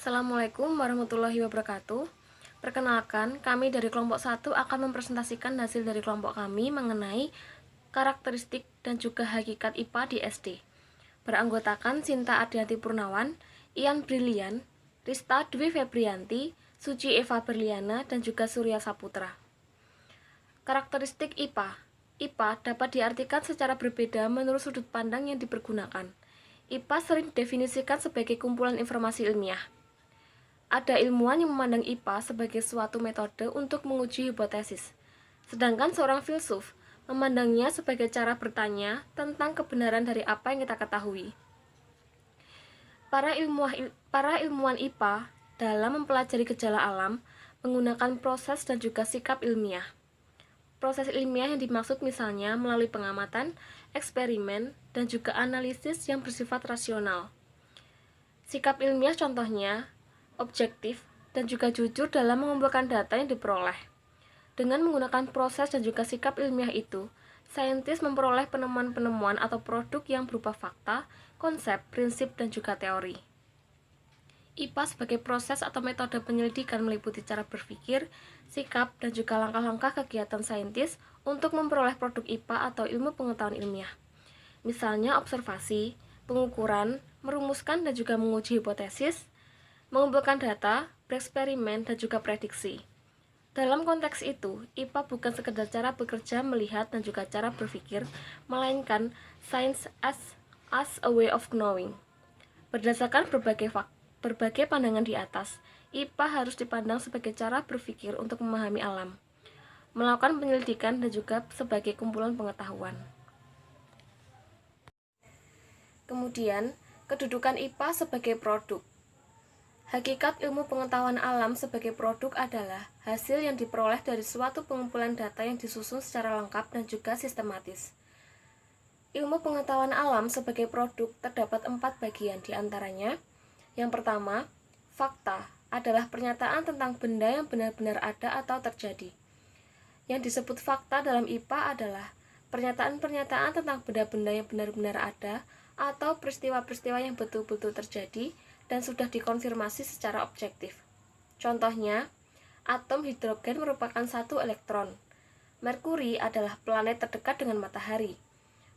Assalamualaikum warahmatullahi wabarakatuh. Perkenalkan, kami dari kelompok 1 akan mempresentasikan hasil dari kelompok kami mengenai karakteristik dan juga hakikat IPA di SD. Beranggotakan Sinta Adianti Purnawan, Ian Brilian, Rista Dwi Febrianti, Suci Eva Berliana, dan juga Surya Saputra. Karakteristik IPA. IPA dapat diartikan secara berbeda menurut sudut pandang yang dipergunakan. IPA sering didefinisikan sebagai kumpulan informasi ilmiah. Ada ilmuwan yang memandang IPA sebagai suatu metode untuk menguji hipotesis, sedangkan seorang filsuf memandangnya sebagai cara bertanya tentang kebenaran dari apa yang kita ketahui. Para ilmuwan IPA dalam mempelajari gejala alam menggunakan proses dan juga sikap ilmiah. Proses ilmiah yang dimaksud misalnya melalui pengamatan, eksperimen, dan juga analisis yang bersifat rasional. Sikap ilmiah contohnya objektif dan juga jujur dalam mengumpulkan data yang diperoleh. Dengan menggunakan proses dan juga sikap ilmiah itu, saintis memperoleh penemuan-penemuan atau produk yang berupa fakta, konsep, prinsip, dan juga teori. IPA sebagai proses atau metode penyelidikan meliputi cara berpikir, sikap, dan juga langkah-langkah kegiatan saintis untuk memperoleh produk IPA atau ilmu pengetahuan ilmiah. Misalnya observasi, pengukuran, merumuskan dan juga menguji hipotesis, mengumpulkan data, bereksperimen, dan juga prediksi. Dalam konteks itu, IPA bukan sekedar cara bekerja, melihat, dan juga cara berpikir, melainkan science as a way of knowing. Berdasarkan berbagai pandangan di atas, IPA harus dipandang sebagai cara berpikir untuk memahami alam, melakukan penyelidikan, dan juga sebagai kumpulan pengetahuan. Kemudian, kedudukan IPA sebagai produk. Hakikat ilmu pengetahuan alam sebagai produk adalah hasil yang diperoleh dari suatu pengumpulan data yang disusun secara lengkap dan juga sistematis. Ilmu pengetahuan alam sebagai produk terdapat 4 bagian diantaranya. Yang pertama, fakta adalah pernyataan tentang benda yang benar-benar ada atau terjadi. Yang disebut fakta dalam IPA adalah pernyataan-pernyataan tentang benda-benda yang benar-benar ada atau peristiwa-peristiwa yang betul-betul terjadi dan sudah dikonfirmasi secara objektif. Contohnya, atom hidrogen merupakan satu elektron. Merkuri adalah planet terdekat dengan matahari.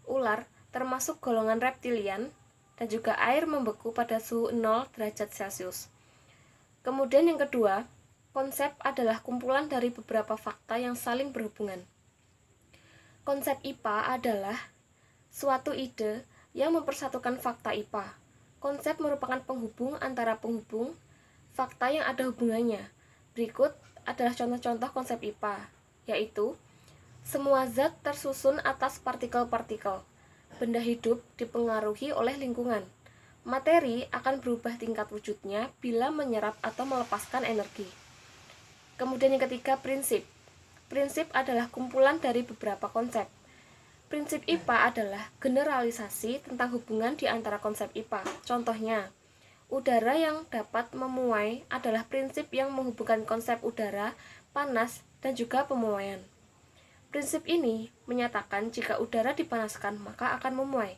Ular termasuk golongan reptilian, dan juga air membeku pada suhu 0 derajat Celcius. Kemudian yang kedua, konsep adalah kumpulan dari beberapa fakta yang saling berhubungan. Konsep IPA adalah suatu ide yang mempersatukan fakta IPA. Konsep merupakan penghubung antara penghubung fakta yang ada hubungannya. Berikut adalah contoh-contoh konsep IPA, yaitu semua zat tersusun atas partikel-partikel. Benda hidup dipengaruhi oleh lingkungan. Materi akan berubah tingkat wujudnya bila menyerap atau melepaskan energi. Kemudian yang ketiga, prinsip. Prinsip adalah kumpulan dari beberapa konsep. Prinsip IPA adalah generalisasi tentang hubungan di antara konsep IPA. Contohnya, udara yang dapat memuai adalah prinsip yang menghubungkan konsep udara, panas, dan juga pemuaian. Prinsip ini menyatakan jika udara dipanaskan maka akan memuai.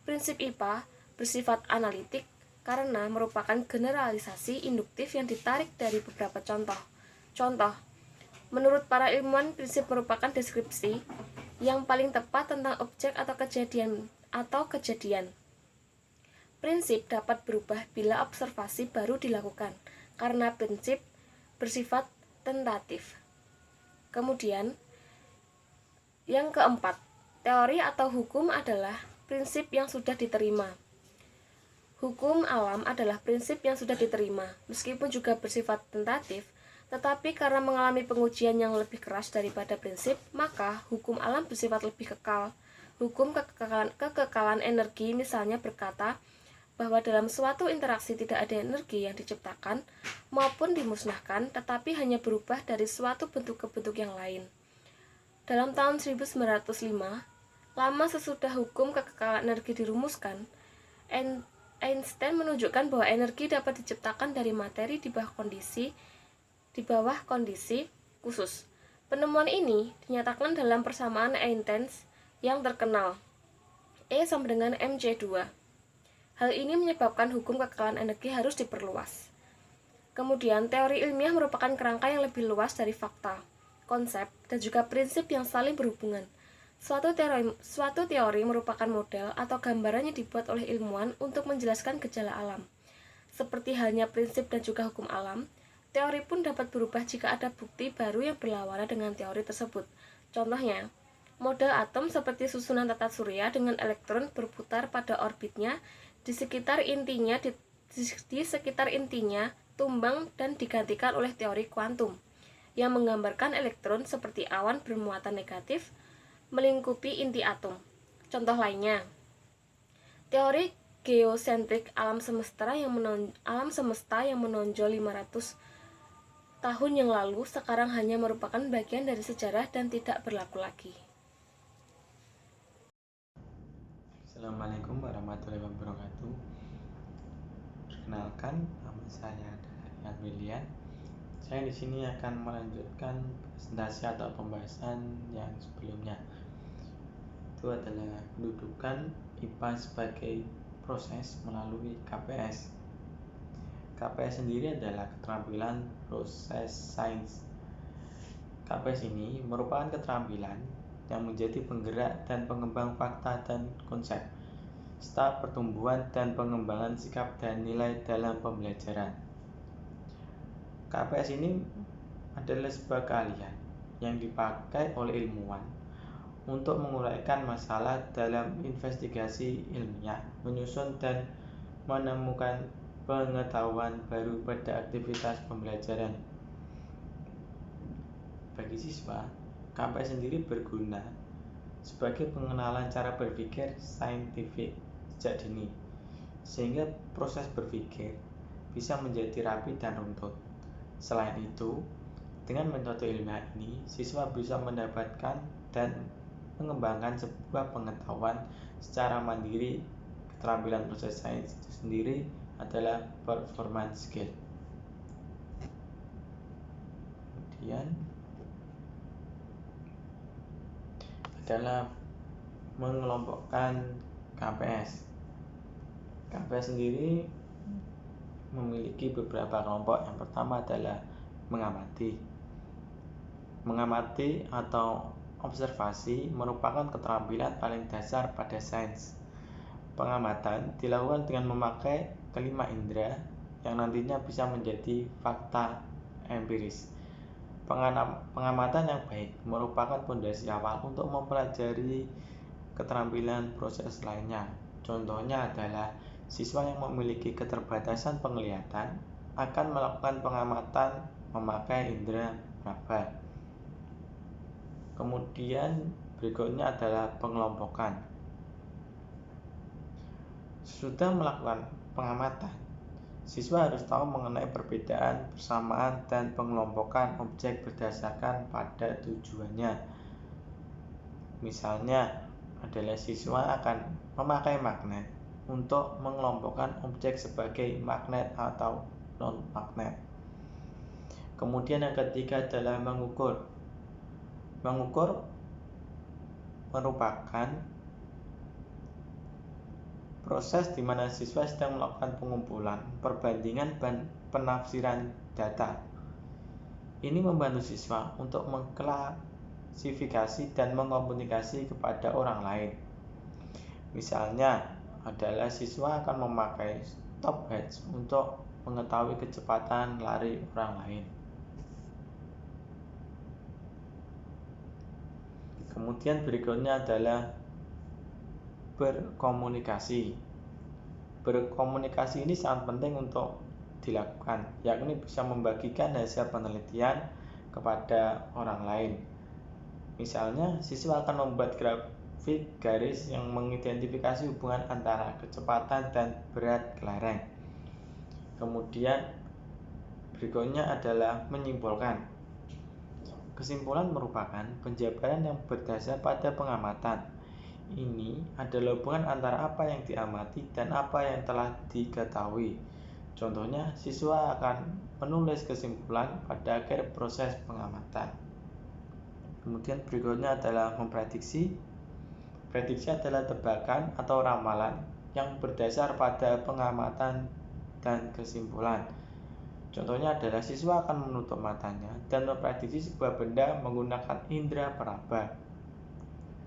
Prinsip IPA bersifat analitik karena merupakan generalisasi induktif yang ditarik dari beberapa contoh. Contoh, menurut para ilmuwan, prinsip merupakan deskripsi yang paling tepat tentang objek atau kejadian. Prinsip dapat berubah bila observasi baru dilakukan, karena prinsip bersifat tentatif. Kemudian, yang keempat, teori atau hukum adalah prinsip yang sudah diterima. Hukum alam adalah prinsip yang sudah diterima, meskipun juga bersifat tentatif, tetapi karena mengalami pengujian yang lebih keras daripada prinsip, maka hukum alam bersifat lebih kekal. Hukum kekekalan energi misalnya berkata bahwa dalam suatu interaksi tidak ada energi yang diciptakan maupun dimusnahkan, tetapi hanya berubah dari suatu bentuk ke bentuk yang lain. Dalam tahun 1905, lama sesudah hukum kekekalan energi dirumuskan, Einstein menunjukkan bahwa energi dapat diciptakan dari materi di bawah kondisi khusus. Penemuan ini dinyatakan dalam persamaan Einstein yang terkenal, E sama dengan mc2. Hal ini menyebabkan hukum kekekalan energi harus diperluas. Kemudian, teori ilmiah merupakan kerangka yang lebih luas dari fakta, konsep, dan juga prinsip yang saling berhubungan. Suatu teori merupakan model atau gambaran yang dibuat oleh ilmuwan untuk menjelaskan gejala alam. Seperti halnya prinsip dan juga hukum alam, teori pun dapat berubah jika ada bukti baru yang berlawanan dengan teori tersebut. Contohnya, model atom seperti susunan tata surya dengan elektron berputar pada orbitnya di sekitar intinya tumbang dan digantikan oleh teori kuantum yang menggambarkan elektron seperti awan bermuatan negatif melingkupi inti atom. Contoh lainnya, teori geosentrik alam semesta yang menonjol 500 tahun yang lalu sekarang hanya merupakan bagian dari sejarah dan tidak berlaku lagi. Assalamualaikum warahmatullahi wabarakatuh. Perkenalkan, nama saya adalah William. Saya di sini akan melanjutkan presentasi atau pembahasan yang sebelumnya. Itu adalah kedudukan IPA sebagai proses melalui KPS. KPS sendiri adalah keterampilan proses sains. KPS ini merupakan keterampilan yang menjadi penggerak dan pengembang fakta dan konsep, serta pertumbuhan dan pengembangan sikap dan nilai dalam pembelajaran. KPS ini adalah sebuah keahlian yang dipakai oleh ilmuwan untuk menguraikan masalah dalam investigasi ilmiah, menyusun dan menemukan pengetahuan baru pada aktivitas pembelajaran. Bagi siswa, KPS sendiri berguna sebagai pengenalan cara berpikir saintifik sejak dini, sehingga proses berpikir bisa menjadi rapi dan runtut. Selain itu, dengan metode ilmiah ini, siswa bisa mendapatkan dan mengembangkan sebuah pengetahuan secara mandiri. Keterampilan proses sains itu sendiri adalah performance skill. Kemudian adalah mengelompokkan KPS. KPS sendiri memiliki beberapa kelompok. Yang pertama adalah mengamati. Mengamati atau observasi merupakan keterampilan paling dasar pada sains. Pengamatan dilakukan dengan memakai kelima indera yang nantinya bisa menjadi fakta empiris. Pengamatan yang baik merupakan fondasi awal untuk mempelajari keterampilan proses lainnya. Contohnya adalah siswa yang memiliki keterbatasan penglihatan akan melakukan pengamatan memakai indera raba. Kemudian berikutnya adalah pengelompokan. Sudah melakukan pengamatan, siswa harus tahu mengenai perbedaan, persamaan, dan pengelompokan objek berdasarkan pada tujuannya. Misalnya adalah siswa akan memakai magnet untuk mengelompokkan objek sebagai magnet atau non-magnet. Kemudian yang ketiga adalah mengukur. Mengukur merupakan proses di mana siswa sedang melakukan pengumpulan, perbandingan, dan penafsiran data. Ini membantu siswa untuk mengklasifikasi dan mengkomunikasi kepada orang lain. Misalnya adalah siswa akan memakai stopwatch untuk mengetahui kecepatan lari orang lain. Kemudian berikutnya adalah berkomunikasi. Berkomunikasi ini sangat penting untuk dilakukan, yakni bisa membagikan hasil penelitian kepada orang lain. Misalnya, siswa akan membuat grafik garis yang mengidentifikasi hubungan antara kecepatan dan berat kelereng. Kemudian berikutnya adalah menyimpulkan. Kesimpulan merupakan penjabaran yang berdasar pada pengamatan. Ini adalah hubungan antara apa yang diamati dan apa yang telah diketahui. Contohnya, siswa akan menulis kesimpulan pada akhir proses pengamatan. Kemudian berikutnya adalah memprediksi. Prediksi adalah tebakan atau ramalan yang berdasar pada pengamatan dan kesimpulan. Contohnya adalah siswa akan menutup matanya dan memprediksi sebuah benda menggunakan indera peraba.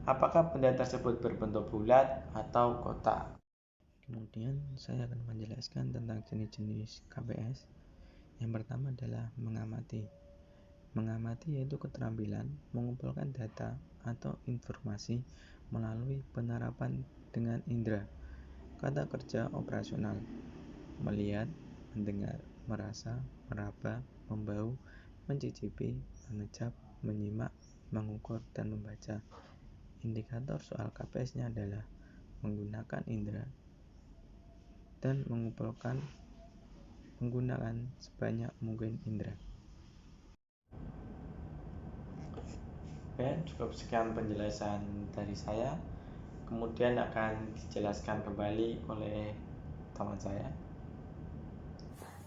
Apakah benda tersebut berbentuk bulat atau kotak? Kemudian saya akan menjelaskan tentang jenis-jenis KPS. Yang pertama adalah mengamati. Mengamati yaitu keterampilan mengumpulkan data atau informasi melalui penerapan dengan indera. Kata kerja operasional: melihat, mendengar, merasa, meraba, membau, mencicipi, mengecap, menyimak, mengukur, dan membaca. Indikator soal KPS-nya adalah menggunakan indera dan menggunakan sebanyak mungkin indera. Oke, cukup sekian penjelasan dari saya. Kemudian akan dijelaskan kembali oleh teman saya.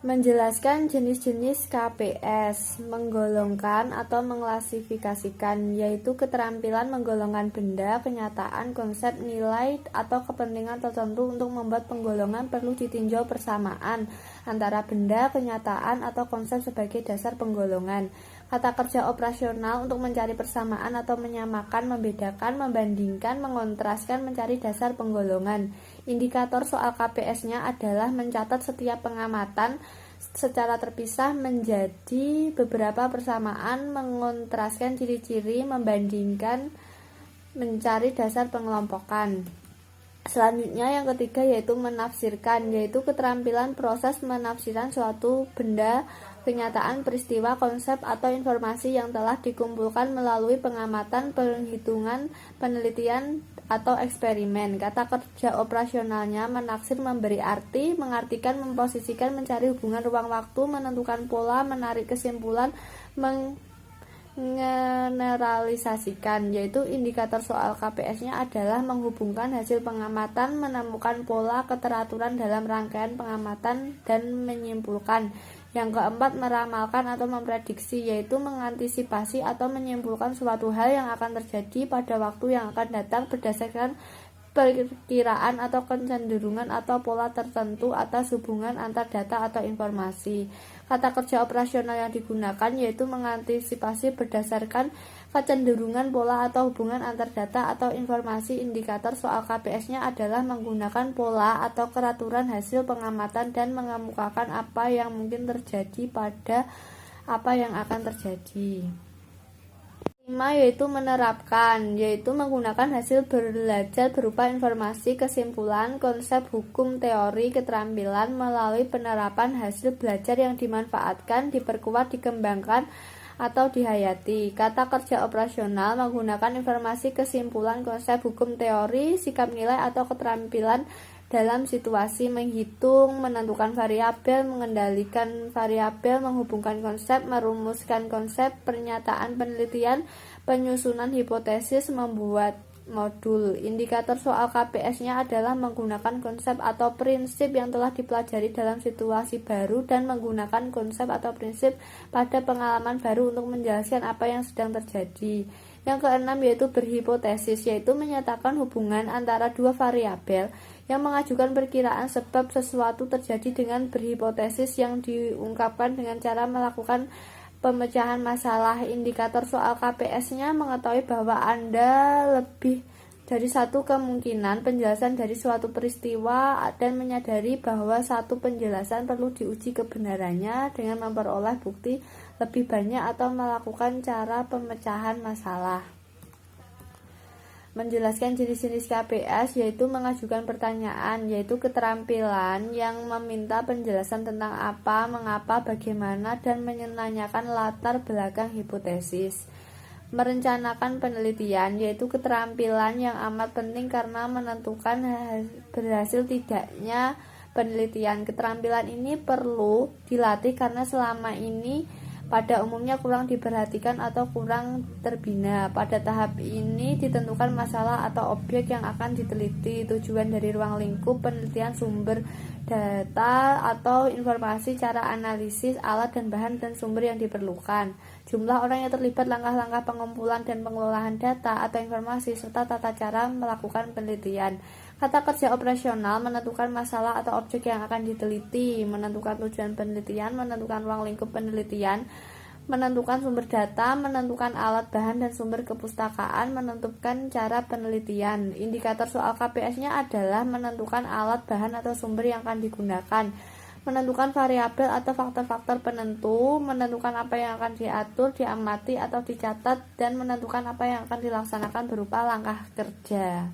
Menjelaskan jenis-jenis KPS, menggolongkan atau mengklasifikasikan, yaitu keterampilan menggolongkan benda, kenyataan, konsep, nilai, atau kepentingan tertentu. Untuk membuat penggolongan perlu ditinjau persamaan antara benda, kenyataan, atau konsep sebagai dasar penggolongan. Kata kerja operasional untuk mencari persamaan atau menyamakan, membedakan, membandingkan, mengontraskan, mencari dasar penggolongan. Indikator soal KPS-nya adalah mencatat setiap pengamatan secara terpisah menjadi beberapa persamaan, mengontraskan ciri-ciri, membandingkan, mencari dasar pengelompokan. Selanjutnya yang ketiga yaitu menafsirkan, yaitu keterampilan proses menafsirkan suatu benda, kenyataan, peristiwa, konsep, atau informasi yang telah dikumpulkan melalui pengamatan, penghitungan, penelitian, atau eksperimen. Kata kerja operasionalnya menaksir, memberi arti, mengartikan, memposisikan, mencari hubungan ruang waktu, menentukan pola, menarik kesimpulan, generalisasikan, yaitu indikator soal KPS-nya adalah menghubungkan hasil pengamatan, menemukan pola keteraturan dalam rangkaian pengamatan, dan menyimpulkan. Yang keempat, meramalkan atau memprediksi, yaitu mengantisipasi atau menyimpulkan suatu hal yang akan terjadi pada waktu yang akan datang berdasarkan perkiraan atau kecenderungan atau pola tertentu atas hubungan antar data atau informasi. Kata kerja operasional yang digunakan yaitu mengantisipasi berdasarkan kecenderungan, pola, atau hubungan antar data atau informasi. Indikator soal KPS-nya adalah menggunakan pola atau keraturan hasil pengamatan dan mengemukakan apa yang mungkin terjadi pada apa yang akan terjadi. 5 yaitu menerapkan, yaitu menggunakan hasil belajar berupa informasi, kesimpulan, konsep, hukum, teori, keterampilan melalui penerapan hasil belajar yang dimanfaatkan, diperkuat, dikembangkan, atau dihayati. Kata kerja operasional menggunakan informasi, kesimpulan, konsep, hukum, teori, sikap, nilai, atau keterampilan dalam situasi, menghitung, menentukan variabel, mengendalikan variabel, menghubungkan konsep, merumuskan konsep, pernyataan, penelitian, penyusunan hipotesis, membuat modul. Indikator soal KPS-nya adalah menggunakan konsep atau prinsip yang telah dipelajari dalam situasi baru dan menggunakan konsep atau prinsip pada pengalaman baru untuk menjelaskan apa yang sedang terjadi. Yang keenam yaitu berhipotesis, yaitu menyatakan hubungan antara dua variabel yang mengajukan perkiraan sebab sesuatu terjadi dengan berhipotesis yang diungkapkan dengan cara melakukan pemecahan masalah. Indikator soal KPS-nya mengetahui bahwa Anda lebih dari satu kemungkinan penjelasan dari suatu peristiwa dan menyadari bahwa satu penjelasan perlu diuji kebenarannya dengan memperoleh bukti lebih banyak atau melakukan cara pemecahan masalah. Menjelaskan jenis-jenis KPS yaitu mengajukan pertanyaan, yaitu keterampilan yang meminta penjelasan tentang apa, mengapa, bagaimana, dan menanyakan latar belakang hipotesis. Merencanakan penelitian yaitu keterampilan yang amat penting karena menentukan berhasil tidaknya penelitian. Keterampilan ini perlu dilatih karena selama ini pada umumnya kurang diperhatikan atau kurang terbina. Pada tahap ini ditentukan masalah atau objek yang akan diteliti, tujuan dari ruang lingkup penelitian, sumber data atau informasi, cara analisis, alat dan bahan dan sumber yang diperlukan, jumlah orang yang terlibat, langkah-langkah pengumpulan dan pengelolaan data atau informasi, serta tata cara melakukan penelitian. Kata kerja operasional menentukan masalah atau objek yang akan diteliti, menentukan tujuan penelitian, menentukan ruang lingkup penelitian, menentukan sumber data, menentukan alat bahan dan sumber kepustakaan, menentukan cara penelitian. Indikator soal KPS-nya adalah menentukan alat bahan atau sumber yang akan digunakan, menentukan variabel atau faktor-faktor penentu, menentukan apa yang akan diatur, diamati atau dicatat, dan menentukan apa yang akan dilaksanakan berupa langkah kerja.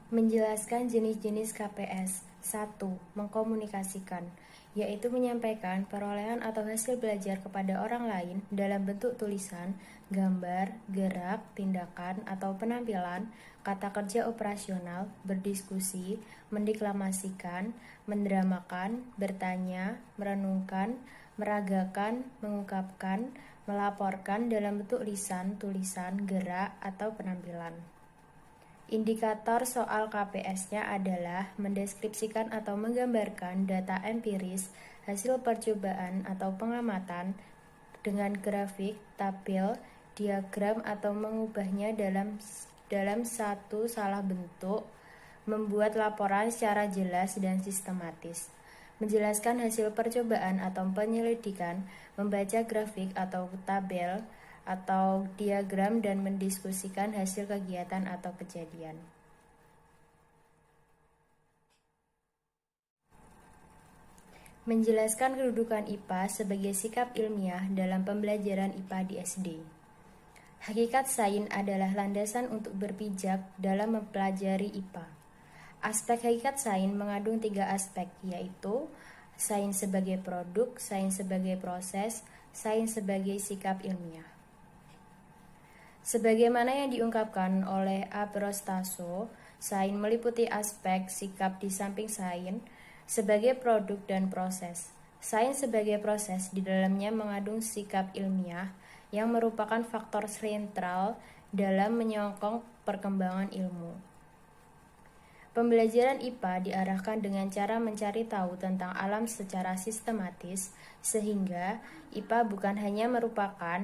Menjelaskan jenis-jenis KPS. 1. Mengkomunikasikan, yaitu menyampaikan perolehan atau hasil belajar kepada orang lain dalam bentuk tulisan, gambar, gerak, tindakan, atau penampilan, kata kerja operasional, berdiskusi, mendeklamasikan, mendramakan, bertanya, merenungkan, meragakan, mengungkapkan, melaporkan dalam bentuk lisan, tulisan, gerak, atau penampilan. Indikator soal KPS-nya adalah mendeskripsikan atau menggambarkan data empiris, hasil percobaan atau pengamatan dengan grafik, tabel, diagram atau mengubahnya dalam satu salah bentuk, membuat laporan secara jelas dan sistematis, menjelaskan hasil percobaan atau penyelidikan, membaca grafik atau tabel atau diagram dan mendiskusikan hasil kegiatan atau kejadian. Menjelaskan kedudukan IPA sebagai sikap ilmiah dalam pembelajaran IPA di SD. Hakikat sains adalah landasan untuk berpijak dalam mempelajari IPA. Aspek hakikat sains mengandung 3 aspek, yaitu sains sebagai produk, sains sebagai proses, sains sebagai sikap ilmiah. Sebagaimana yang diungkapkan oleh Abrastaso, sains meliputi aspek sikap di samping sains sebagai produk dan proses. Sains sebagai proses di dalamnya mengandung sikap ilmiah yang merupakan faktor sentral dalam menyokong perkembangan ilmu. Pembelajaran IPA diarahkan dengan cara mencari tahu tentang alam secara sistematis, sehingga IPA bukan hanya merupakan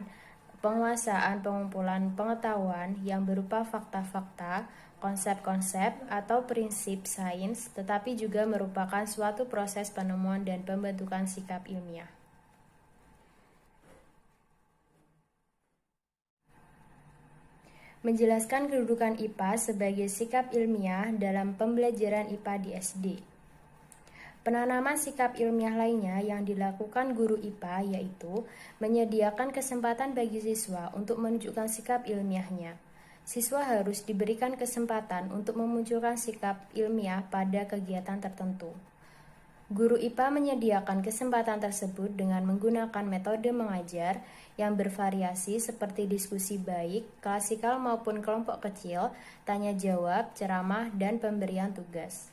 penguasaan pengumpulan pengetahuan yang berupa fakta-fakta, konsep-konsep, atau prinsip sains, tetapi juga merupakan suatu proses penemuan dan pembentukan sikap ilmiah. Menjelaskan kedudukan IPA sebagai sikap ilmiah dalam pembelajaran IPA di SD. Penanaman sikap ilmiah lainnya yang dilakukan guru IPA yaitu menyediakan kesempatan bagi siswa untuk menunjukkan sikap ilmiahnya. Siswa harus diberikan kesempatan untuk memunculkan sikap ilmiah pada kegiatan tertentu. Guru IPA menyediakan kesempatan tersebut dengan menggunakan metode mengajar yang bervariasi seperti diskusi baik, klasikal maupun kelompok kecil, tanya jawab, ceramah, dan pemberian tugas.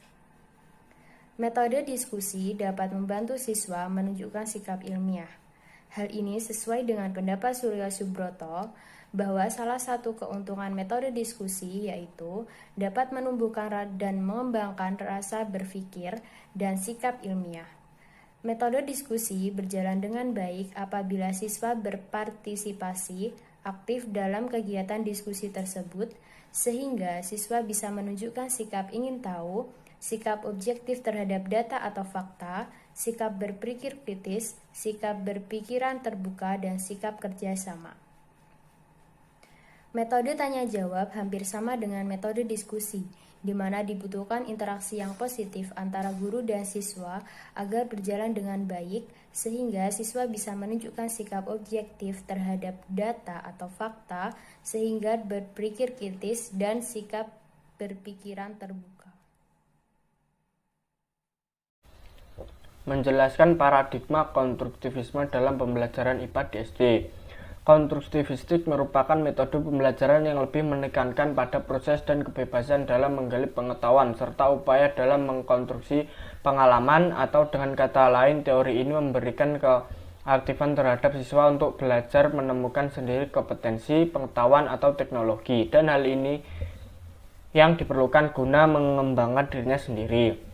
Metode diskusi dapat membantu siswa menunjukkan sikap ilmiah. Hal ini sesuai dengan pendapat Surya Subroto bahwa salah satu keuntungan metode diskusi yaitu dapat menumbuhkan dan mengembangkan rasa berpikir dan sikap ilmiah. Metode diskusi berjalan dengan baik apabila siswa berpartisipasi aktif dalam kegiatan diskusi tersebut, sehingga siswa bisa menunjukkan sikap ingin tahu, sikap objektif terhadap data atau fakta, sikap berpikir kritis, sikap berpikiran terbuka, dan sikap kerjasama. Metode tanya-jawab hampir sama dengan metode diskusi, di mana dibutuhkan interaksi yang positif antara guru dan siswa agar berjalan dengan baik, sehingga siswa bisa menunjukkan sikap objektif terhadap data atau fakta, sehingga berpikir kritis dan sikap berpikiran terbuka. Menjelaskan paradigma konstruktivisme dalam pembelajaran IPA di SD. Konstruktivistik merupakan metode pembelajaran yang lebih menekankan pada proses dan kebebasan dalam menggali pengetahuan serta upaya dalam mengkonstruksi pengalaman, atau dengan kata lain teori ini memberikan keaktifan terhadap siswa untuk belajar menemukan sendiri kompetensi, pengetahuan, atau teknologi, dan hal ini yang diperlukan guna mengembangkan dirinya sendiri.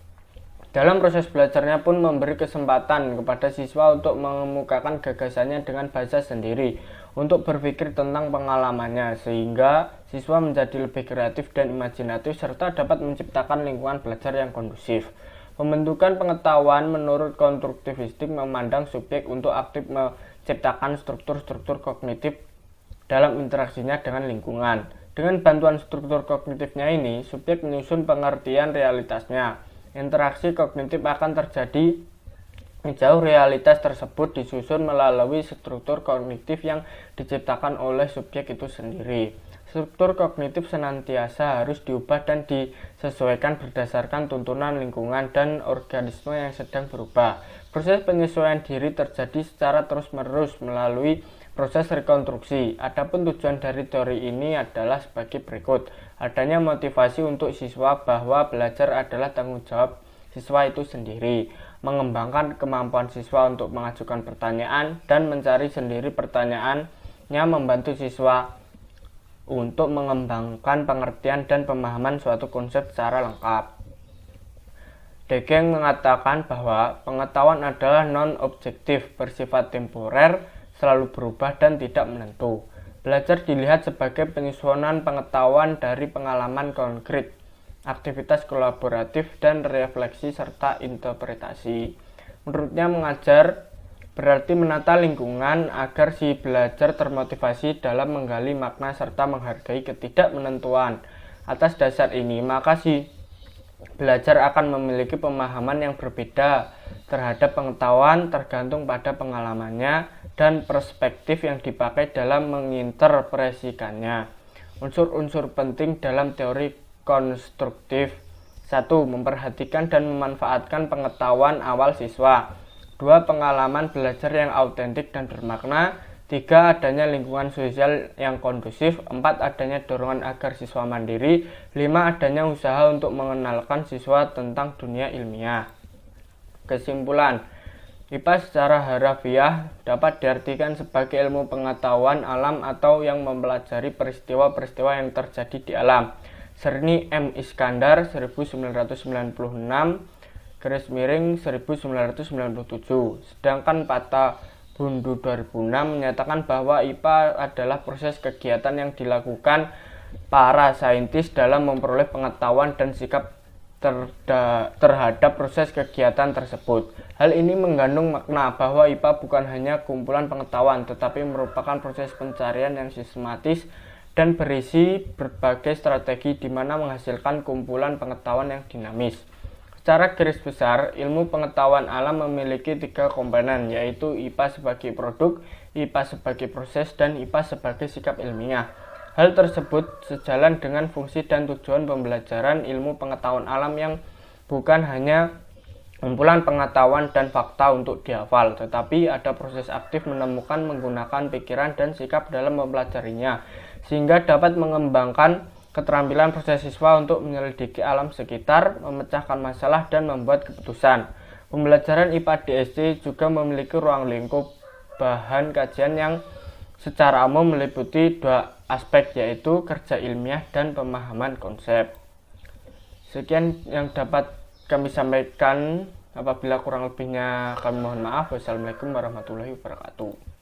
Dalam proses belajarnya pun memberi kesempatan kepada siswa untuk mengemukakan gagasannya dengan bahasa sendiri, untuk berpikir tentang pengalamannya, sehingga siswa menjadi lebih kreatif dan imajinatif serta dapat menciptakan lingkungan belajar yang kondusif. Pembentukan pengetahuan menurut konstruktivistik memandang subjek untuk aktif menciptakan struktur-struktur kognitif dalam interaksinya dengan lingkungan. Dengan bantuan struktur kognitifnya ini, subjek menyusun pengertian realitasnya. Interaksi kognitif akan terjadi jauh realitas tersebut disusun melalui struktur kognitif yang diciptakan oleh subjek itu sendiri. Struktur kognitif senantiasa harus diubah dan disesuaikan berdasarkan tuntunan lingkungan dan organisme yang sedang berubah. Proses penyesuaian diri terjadi secara terus-menerus melalui proses rekonstruksi. Adapun tujuan dari teori ini adalah sebagai berikut. Adanya motivasi untuk siswa bahwa belajar adalah tanggung jawab siswa itu sendiri. Mengembangkan kemampuan siswa untuk mengajukan pertanyaan dan mencari sendiri pertanyaannya membantu siswa untuk mengembangkan pengertian dan pemahaman suatu konsep secara lengkap. Degeng mengatakan bahwa pengetahuan adalah non-objektif, bersifat temporer, selalu berubah dan tidak menentu. Belajar dilihat sebagai penyusunan pengetahuan dari pengalaman konkret, aktivitas kolaboratif dan refleksi serta interpretasi. Menurutnya mengajar berarti menata lingkungan agar si belajar termotivasi dalam menggali makna serta menghargai ketidakmenentuan. Atas dasar ini, maka si belajar akan memiliki pemahaman yang berbeda terhadap pengetahuan tergantung pada pengalamannya dan perspektif yang dipakai dalam menginterpretasikannya. Unsur-unsur penting dalam teori konstruktif: 1. Memperhatikan dan memanfaatkan pengetahuan awal siswa. 2. Pengalaman belajar yang autentik dan bermakna. 3. Adanya lingkungan sosial yang kondusif. 4. Adanya dorongan agar siswa mandiri. 5. Adanya usaha untuk mengenalkan siswa tentang dunia ilmiah. Kesimpulan: IPA secara harafiah dapat diartikan sebagai ilmu pengetahuan alam atau yang mempelajari peristiwa-peristiwa yang terjadi di alam. Serni M. Iskandar 1996-1997. Sedangkan Pata Bundu 2006 menyatakan bahwa IPA adalah proses kegiatan yang dilakukan para saintis dalam memperoleh pengetahuan dan sikap terhadap proses kegiatan tersebut. Hal ini mengandung makna bahwa IPA bukan hanya kumpulan pengetahuan, tetapi merupakan proses pencarian yang sistematis dan berisi berbagai strategi di mana menghasilkan kumpulan pengetahuan yang dinamis. Secara garis besar, ilmu pengetahuan alam memiliki 3 komponen, yaitu IPA sebagai produk, IPA sebagai proses, dan IPA sebagai sikap ilmiah. Hal tersebut sejalan dengan fungsi dan tujuan pembelajaran ilmu pengetahuan alam yang bukan hanya kumpulan pengetahuan dan fakta untuk dihafal, tetapi ada proses aktif menemukan, menggunakan pikiran dan sikap dalam mempelajarinya, sehingga dapat mengembangkan keterampilan proses siswa untuk menyelidiki alam sekitar, memecahkan masalah, dan membuat keputusan. Pembelajaran IPA di SD juga memiliki ruang lingkup bahan kajian yang secara umum meliputi 2 aspek, yaitu kerja ilmiah dan pemahaman konsep. Sekian yang dapat kami sampaikan. Apabila kurang lebihnya kami mohon maaf. Wassalamualaikum warahmatullahi wabarakatuh.